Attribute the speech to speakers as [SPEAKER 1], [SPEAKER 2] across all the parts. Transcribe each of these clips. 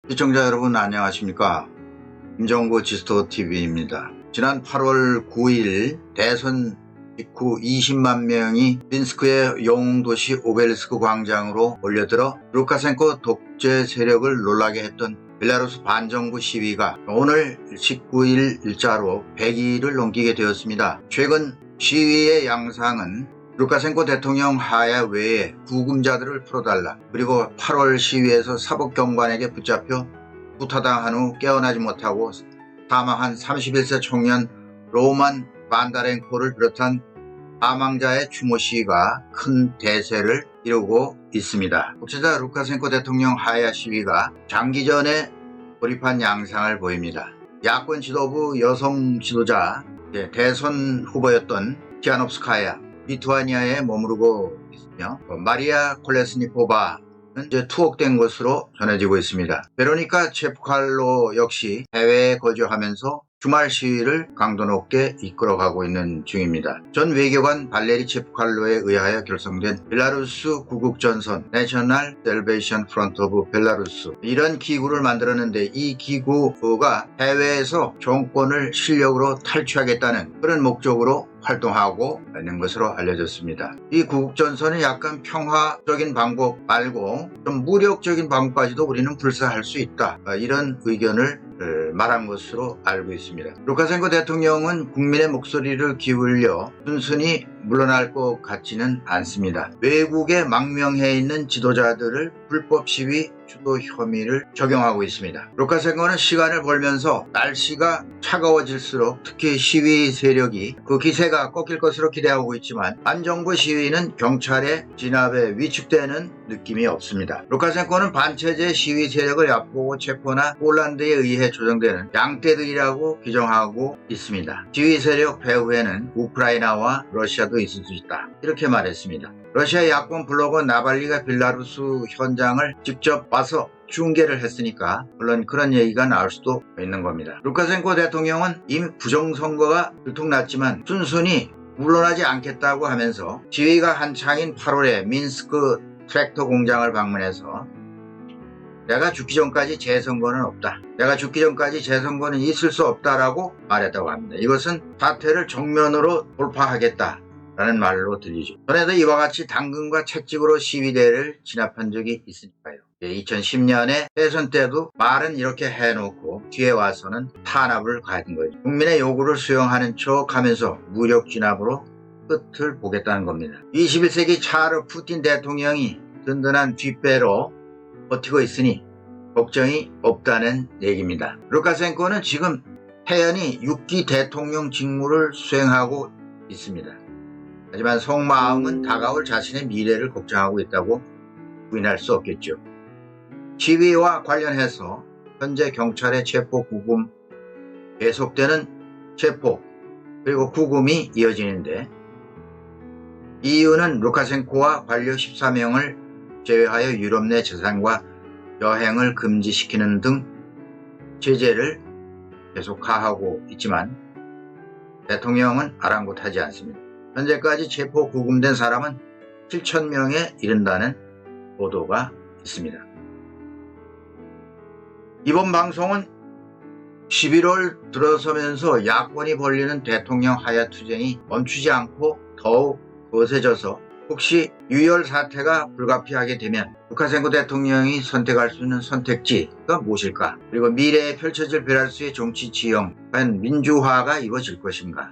[SPEAKER 1] 시청자 여러분 안녕하십니까. 김정구 지스토TV입니다. 지난 8월 9일 대선 직후 20만 명이 민스크의 영웅도시 오벨리스크 광장으로 몰려들어 루카센코 독재 세력을 놀라게 했던 벨라루스 반정부 시위가 오늘 19일 일자로 100일을 넘기게 되었습니다. 최근 시위의 양상은 루카센코 대통령 하야 외에 구금자들을 풀어달라, 그리고 8월 시위에서 사법경관에게 붙잡혀 구타당한 후 깨어나지 못하고 사망한 31세 청년 로만 반다렌코를 비롯한 사망자의 추모 시위가 큰 대세를 이루고 있습니다. 독재자 루카센코 대통령 하야 시위가 장기전에 돌입한 양상을 보입니다. 야권 지도부 여성 지도자 대선 후보였던 티아노프스카야 리투아니아에 머무르고 있으며 마리아 콜레스니코바는 이제 투옥된 것으로 전해지고 있습니다. 베로니카 체프칼로 역시 해외에 거주하면서 주말 시위를 강도 높게 이끌어가고 있는 중입니다. 전 외교관 발레리 체프칼로에 의하여 결성된 벨라루스 구국전선 내셔널 셀베이션 프런트 오브 벨라루스, 이런 기구를 만들었는데 이 기구가 해외에서 정권을 실력으로 탈취하겠다는 그런 목적으로 활동하고 있는 것으로 알려졌습니다. 이 구국전선은 약간 평화적인 방법 말고 좀 무력적인 방법까지도 우리는 불사할 수 있다, 이런 의견을 말한 것으로 알고 있습니다. 루카센코 대통령은 국민의 목소리를 기울여 순순히 물러날 것 같지는 않습니다. 외국에 망명해 있는 지도자들을 불법 시위 주도 혐의를 적용하고 있습니다. 루카센코는 시간을 벌면서 날씨가 차가워질수록 특히 시위 세력이 그 기세가 꺾일 것으로 기대하고 있지만 반정부 시위는 경찰의 진압에 위축되는 느낌이 없습니다. 루카센코는 반체제 시위 세력을 얕보고 체포나 폴란드에 의해 조정되는 양떼들이라고 규정하고 있습니다. 시위 세력 배후에는 우크라이나와 러시아도 있을 수 있다, 이렇게 말했습니다. 러시아 야권 블로거 나발리가 벨라루스 현장을 직접 와서 중계를 했으니까 물론 그런 얘기가 나올 수도 있는 겁니다. 루카센코 대통령은 이미 부정선거가 들통났지만 순순히 물러나지 않겠다고 하면서 시위가 한창인 8월에 민스크 트랙터 공장을 방문해서 내가 죽기 전까지 재선거는 없다, 내가 죽기 전까지 재선거는 있을 수 없다라고 말했다고 합니다. 이것은 사태를 정면으로 돌파하겠다 라는 말로 들리죠. 전에도 이와 같이 당근과 채찍으로 시위대를 진압한 적이 있으니까요. 2010년에 대선 때도 말은 이렇게 해놓고 뒤에 와서는 탄압을 가진 거죠. 국민의 요구를 수용하는 척 하면서 무력 진압으로 끝을 보겠다는 겁니다. 21세기 차르 푸틴 대통령이 든든한 뒷배로 버티고 있으니 걱정이 없다는 얘기입니다. 루카센코는 지금 태연히 6기 대통령 직무를 수행하고 있습니다. 하지만 속마음은 다가올 자신의 미래를 걱정하고 있다고 부인할 수 없겠죠. 시위와 관련해서 현재 경찰의 체포 구금, 계속되는 체포 그리고 구금이 이어지는데, 이유는 루카센코와 관료 14명을 제외하여 유럽 내 재산과 여행을 금지시키는 등 제재를 계속 하하고 있지만 대통령은 아랑곳하지 않습니다. 현재까지 체포 구금된 사람은 7,000명에 이른다는 보도가 있습니다. 이번 방송은 11월 들어서면서 야권이 벌리는 대통령 하야 투쟁이 멈추지 않고 더욱 거세져서 혹시 유혈 사태가 불가피하게 되면 루카센코 대통령이 선택할 수 있는 선택지가 무엇일까? 그리고 미래에 펼쳐질 벨라루스의 정치 지형, 과연 민주화가 이루어질 것인가?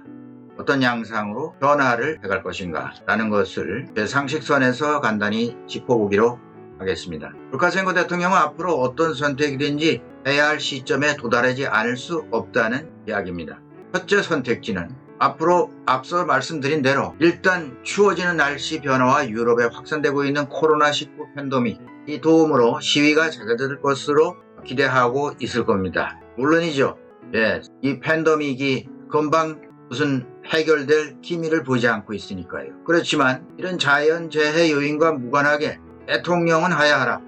[SPEAKER 1] 어떤 양상으로 변화를 해갈 것인가 라는 것을 제 상식선에서 간단히 짚어보기로 하겠습니다. 루카센코 대통령은 앞으로 어떤 선택이든지 해야 할 시점에 도달하지 않을 수 없다는 이야기입니다. 첫째 선택지는 앞으로 앞서 말씀드린 대로 일단 추워지는 날씨 변화와 유럽에 확산되고 있는 코로나19 팬데믹이 도움으로 시위가 잦아들 것으로 기대하고 있을 겁니다. 물론이죠. 이 팬데믹이 금방 무슨 해결될 기미를 보이지 않고 있으니까요. 그렇지만 이런 자연재해 요인과 무관하게 대통령은 하야하라,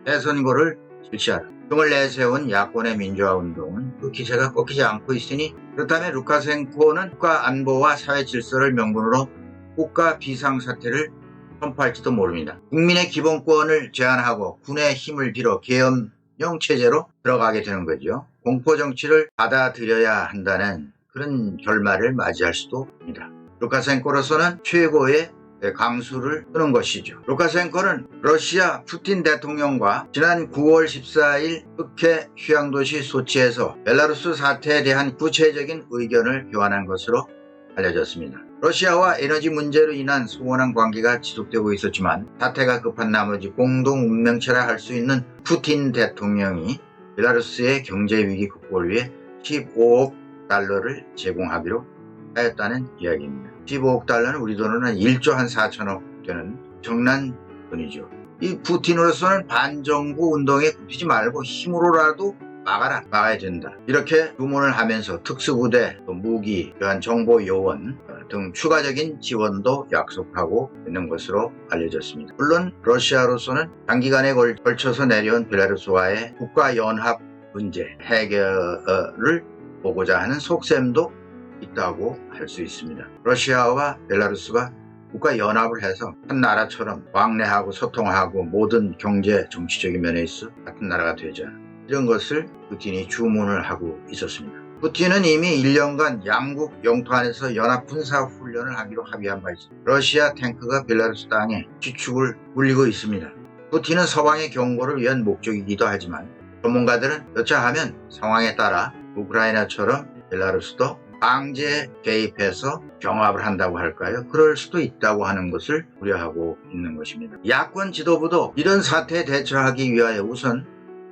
[SPEAKER 1] 대선거를 실시하라 등을 내세운 야권의 민주화운동은 그 기세가 꺾이지 않고 있으니, 그렇다면 루카센코는 국가 안보와 사회 질서를 명분으로 국가 비상사태를 선포할지도 모릅니다. 국민의 기본권을 제한하고 군의 힘을 빌어 계엄령 체제로 들어가게 되는 거죠. 공포정치를 받아들여야 한다는 그런 결말을 맞이할 수도 있습니다. 루카셴코로서는 최고의 강수를 쓰는 것이죠. 루카셴코는 러시아 푸틴 대통령과 지난 9월 14일 흑해 휴양도시 소치에서 벨라루스 사태에 대한 구체적인 의견을 교환한 것으로 알려졌습니다. 러시아와 에너지 문제로 인한 소원한 관계가 지속되고 있었지만 사태가 급한 나머지 공동 운명체라 할 수 있는 푸틴 대통령이 벨라루스의 경제위기 극복을 위해 15억 달러를 제공하기로 하였다는 이야기입니다. 15억 달러는 우리 돈으로 한 1조 한 4천억 되는 엄청난 돈이죠. 이 푸틴으로서는 반정부 운동에 굽히지 말고 힘으로라도 막아야 된다. 이렇게 주문을 하면서 특수부대, 무기, 또한 정보 요원 등 추가적인 지원도 약속하고 있는 것으로 알려졌습니다. 물론 러시아로서는 단기간에 걸쳐서 내려온 벨라루스와의 국가연합 문제 해결을 보고자 하는 속셈도 있다고 할 수 있습니다. 러시아와 벨라루스가 국가연합을 해서 한 나라처럼 왕래하고 소통하고 모든 경제, 정치적인 면에 있어 같은 나라가 되자. 이런 것을 푸틴이 주문을 하고 있었습니다. 푸틴은 이미 1년간 양국 영토 안에서 연합 군사 훈련을 하기로 합의한 바 있습니다. 러시아 탱크가 벨라루스 땅에 지축을 울리고 있습니다. 푸틴은 서방의 경고를 위한 목적이기도 하지만 전문가들은 여차하면 상황에 따라 우크라이나처럼 벨라루스도 강제 개입해서 경합을 한다고 할까요? 그럴 수도 있다고 하는 것을 우려하고 있는 것입니다. 야권 지도부도 이런 사태에 대처하기 위하여 우선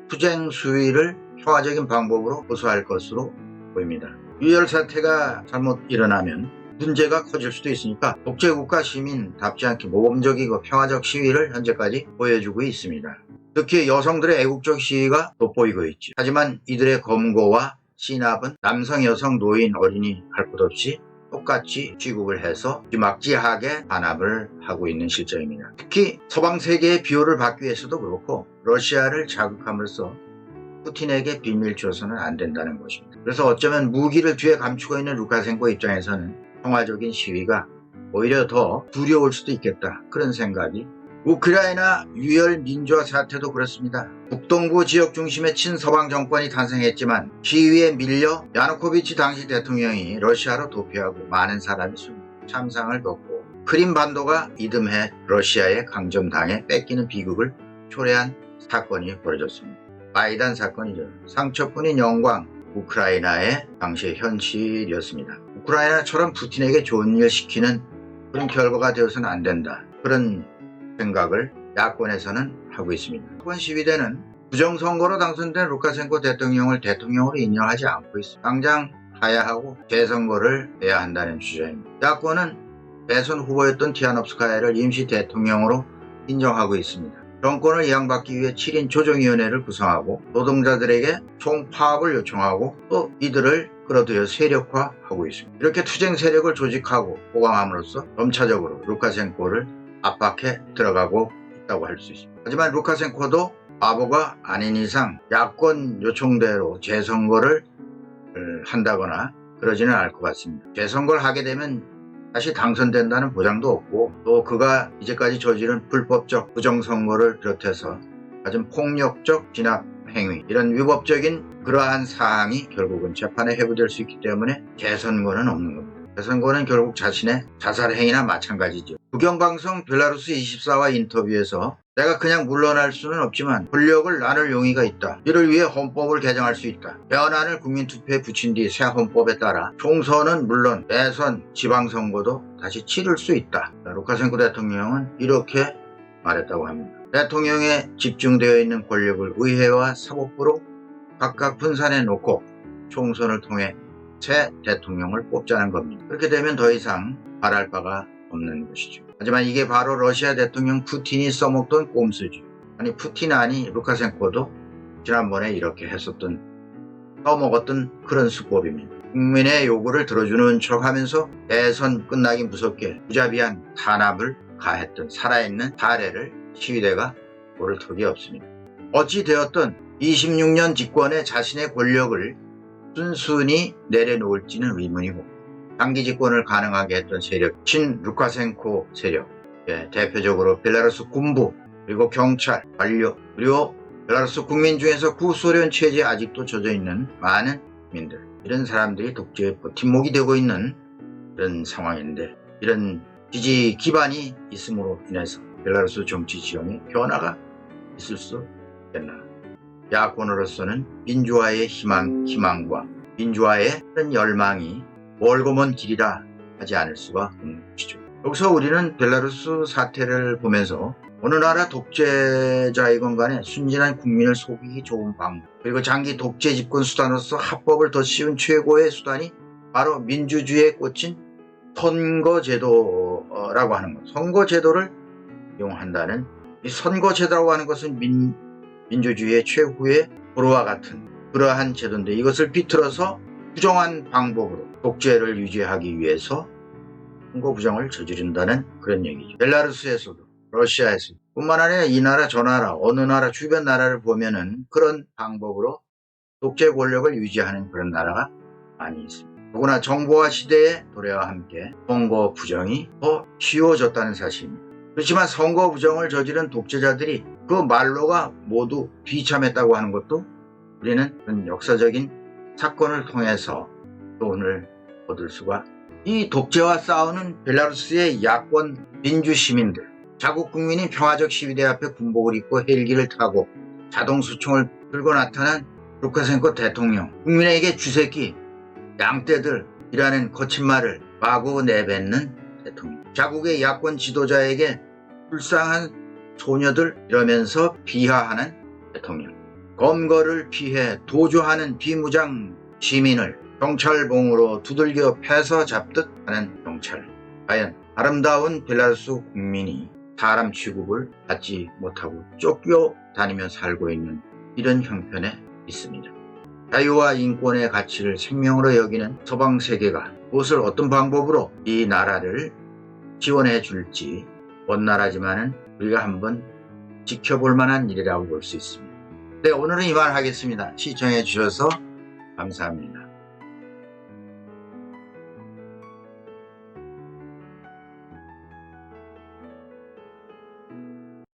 [SPEAKER 1] 투쟁 수위를 평화적인 방법으로 호소할 것으로 보입니다. 유혈 사태가 잘못 일어나면 문제가 커질 수도 있으니까 독재국가 시민답지 않게 모범적이고 평화적 시위를 현재까지 보여주고 있습니다. 특히 여성들의 애국적 시위가 돋보이고 있죠. 하지만 이들의 검거와 진압은 남성, 여성, 노인, 어린이 할 것 없이 똑같이 취급을 해서 쥐막지하게 반압을 하고 있는 실정입니다. 특히 서방 세계의 비호를 받기 위해서도 그렇고 러시아를 자극함으로써 푸틴에게 비밀 줘서는 안 된다는 것입니다. 그래서 어쩌면 무기를 뒤에 감추고 있는 루카셴코 입장에서는 평화적인 시위가 오히려 더 두려울 수도 있겠다. 그런 생각이 우크라이나 유혈 민주화 사태도 그렇습니다. 북동부 지역 중심의 친서방 정권이 탄생했지만 시위에 밀려 야누코비치 당시 대통령이 러시아로 도피하고 많은 사람이 참상을 겪고 크림반도가 이듬해 러시아에 강점당해 뺏기는 비극을 초래한 사건이 벌어졌습니다. 마이단 사건이죠. 상처뿐인 영광, 우크라이나의 당시의 현실이었습니다. 우크라이나처럼 푸틴에게 좋은 일 시키는 그런 결과가 되어서는 안 된다. 그런 생각을 야권에서는 하고 있습니다. 야권 시위대는 부정선거로 당선된 루카셴코 대통령을 대통령으로 인정하지 않고 있습니다. 당장 하야하고 재선거를 해야 한다는 주장입니다. 야권은 대선 후보였던 티하nov스카야를 임시 대통령으로 인정하고 있습니다. 정권을 이양받기 위해 7인 조정위원회를 구성하고 노동자들에게 총파업을 요청하고 또 이들을 끌어들여 세력화하고 있습니다. 이렇게 투쟁 세력을 조직하고 보강함으로써 점차적으로 루카셴코를 압박해 들어가고 있다고 할 수 있습니다. 하지만 루카셴코도 바보가 아닌 이상 야권 요청대로 재선거를 한다거나 그러지는 않을 것 같습니다. 재선거를 하게 되면 다시 당선된다는 보장도 없고 또 그가 이제까지 저지른 불법적 부정선거를 비롯해서 가진 폭력적 진압 행위 이런 위법적인 그러한 사항이 결국은 재판에 회부될 수 있기 때문에 재선거는 없는 겁니다. 재선거는 결국 자신의 자살 행위나 마찬가지죠. 국영방송 벨라루스 24와 인터뷰에서 내가 그냥 물러날 수는 없지만 권력을 나눌 용의가 있다. 이를 위해 헌법을 개정할 수 있다. 대안안을 국민투표에 붙인 뒤 새 헌법에 따라 총선은 물론 대선, 지방선거도 다시 치를 수 있다. 루카셴코 대통령은 이렇게 말했다고 합니다. 대통령에 집중되어 있는 권력을 의회와 사법부로 각각 분산해 놓고 총선을 통해 새 대통령을 뽑자는 겁니다. 그렇게 되면 더 이상 바랄 바가 없는 것이죠. 하지만 이게 바로 러시아 대통령 푸틴이 써먹던 꼼수죠. 아니 푸틴 아니 루카셴코도 지난번에 이렇게 써먹었던 그런 수법입니다. 국민의 요구를 들어주는 척하면서 대선 끝나기 무섭게 무자비한 탄압을 가했던 살아있는 사례를 시위대가 모를 턱이 없습니다. 어찌 되었든 26년 집권에 자신의 권력을 순순히 내려놓을지는 의문이고 장기 집권을 가능하게 했던 세력, 친 루카셴코 세력, 대표적으로 벨라루스 군부, 그리고 경찰, 관료, 그리고 벨라루스 국민 중에서 구소련 체제에 아직도 젖어있는 많은 국민들, 이런 사람들이 독재의 버팀목이 되고 있는 이런 상황인데, 이런 지지 기반이 있음으로 인해서 벨라루스 정치 지형에 변화가 있을 수 있겠나. 야권으로서는 민주화의 희망과 민주화의 그런 열망이 멀고 먼 길이라 하지 않을 수가 없는 것이죠. 여기서 우리는 벨라루스 사태를 보면서 어느 나라 독재자이건 간에 순진한 국민을 속이기 좋은 방법, 그리고 장기 독재 집권 수단으로서 합법을 더 씌운 최고의 수단이 바로 민주주의에 꽂힌 선거제도라고 하는 것. 선거제도를 이용한다는, 이 선거제도라고 하는 것은 민주주의의 최후의 불화와 같은 그러한 제도인데, 이것을 비틀어서 부정한 방법으로 독재를 유지하기 위해서 선거 부정을 저지른다는 그런 얘기죠. 벨라루스에서도 러시아에서도 뿐만 아니라 이 나라 저 나라 어느 나라 주변 나라를 보면은 그런 방법으로 독재 권력을 유지하는 그런 나라가 많이 있습니다. 더구나 정보화 시대의 도래와 함께 선거 부정이 더 쉬워졌다는 사실입니다. 그렇지만 선거 부정을 저지른 독재자들이 그 말로가 모두 비참했다고 하는 것도 우리는 그런 역사적인 사건을 통해서 교훈을 얻을 수가, 이 독재와 싸우는 벨라루스의 야권 민주시민들, 자국 국민이 평화적 시위대 앞에 군복을 입고 헬기를 타고 자동 수총을 들고 나타난 루카센코 대통령, 국민에게 쥐새끼, 양떼들이라는 거친 말을 마구 내뱉는 대통령, 자국의 야권 지도자에게 불쌍한 소녀들 이러면서 비하하는 대통령, 검거를 피해 도주하는 비무장 시민을 경찰봉으로 두들겨 패서 잡듯 하는 경찰. 과연 아름다운 벨라루스 국민이 사람 취급을 받지 못하고 쫓겨다니며 살고 있는 이런 형편에 있습니다. 자유와 인권의 가치를 생명으로 여기는 서방 세계가 무엇을 어떤 방법으로 이 나라를 지원해 줄지, 먼 나라지만은 우리가 한번 지켜볼 만한 일이라고 볼 수 있습니다. 네, 오늘은 이만 하겠습니다. 시청해 주셔서 감사합니다.